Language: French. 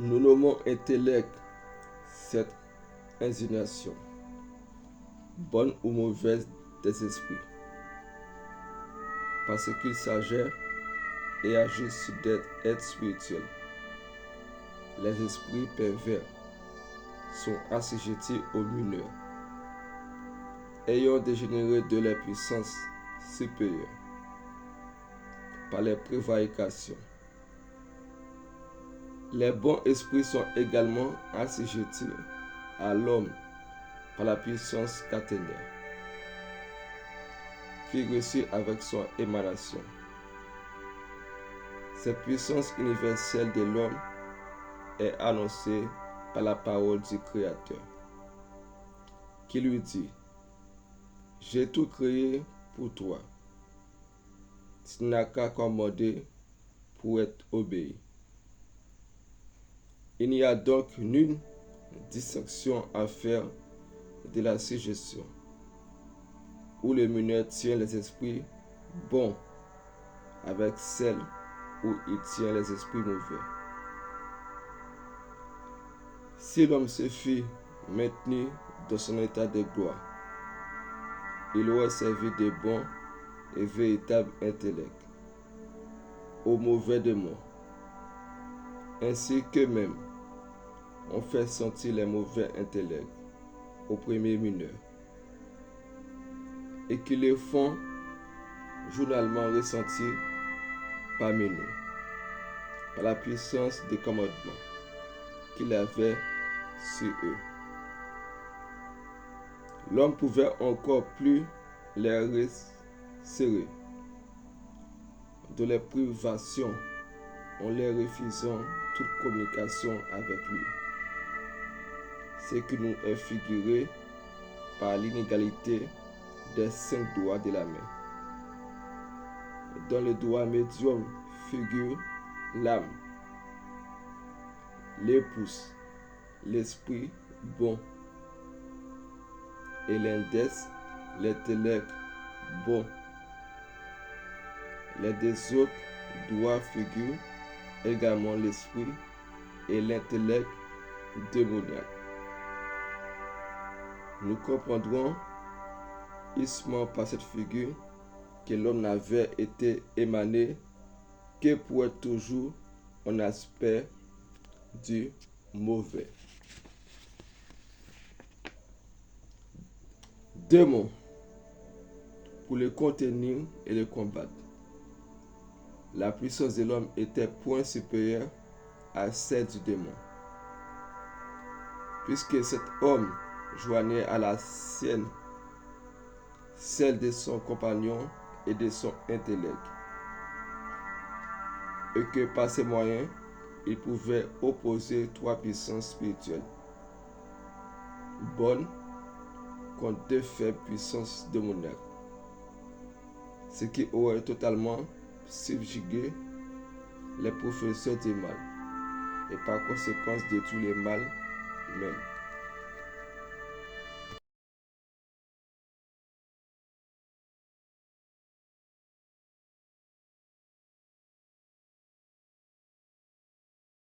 Nous nommons intellect cette indignation, bonne ou mauvaise des esprits, parce qu'il s'agit et agit sur des êtres spirituels. Les esprits pervers sont assujettis aux mineurs, ayant dégénéré de leur puissance supérieure par les prévarications. Les bons esprits sont également assujettis à l'homme par la puissance caténaire, qui reçut avec son émanation. Cette puissance universelle de l'homme est annoncée par la parole du Créateur, qui lui dit: j'ai tout créé pour toi. Tu n'as qu'à commander pour être obéi. Il n'y a donc nulle distinction à faire de la suggestion, où le mineur tient les esprits bons avec celle où il tient les esprits mauvais. Si l'homme se fût maintenu dans son état de gloire, il aurait servi de bon et véritable intellect aux mauvais démons, ainsi que même on fait sentir les mauvais intellects aux premiers mineurs, et qui les font journalement ressentir parmi nous, par la puissance des commandements qu'il avait sur eux. L'homme pouvait encore plus les resserrer de les privations en les refusant toute communication avec lui, ce qui nous est figuré par l'inégalité des 5 doigts de la main. Dans le doigt médium figure l'âme, les pouces, l'esprit bon, et l'index, l'intellect bon. Les deux autres doigts figurent également l'esprit et l'intellect démoniaque. Nous comprendrons ici par cette figure que l'homme n'avait été émané que pour être toujours en aspect du mauvais. Démon, pour le contenir et le combattre. La puissance de l'homme était point supérieure à celle du démon, puisque cet homme joignait à la sienne celle de son compagnon et de son intellect, et que par ces moyens, il pouvait opposer 3 puissances spirituelles bonnes contre 2 faibles puissances démoniaques, ce qui aurait totalement subjugué les professeurs du mal et par conséquence détruit le mal même.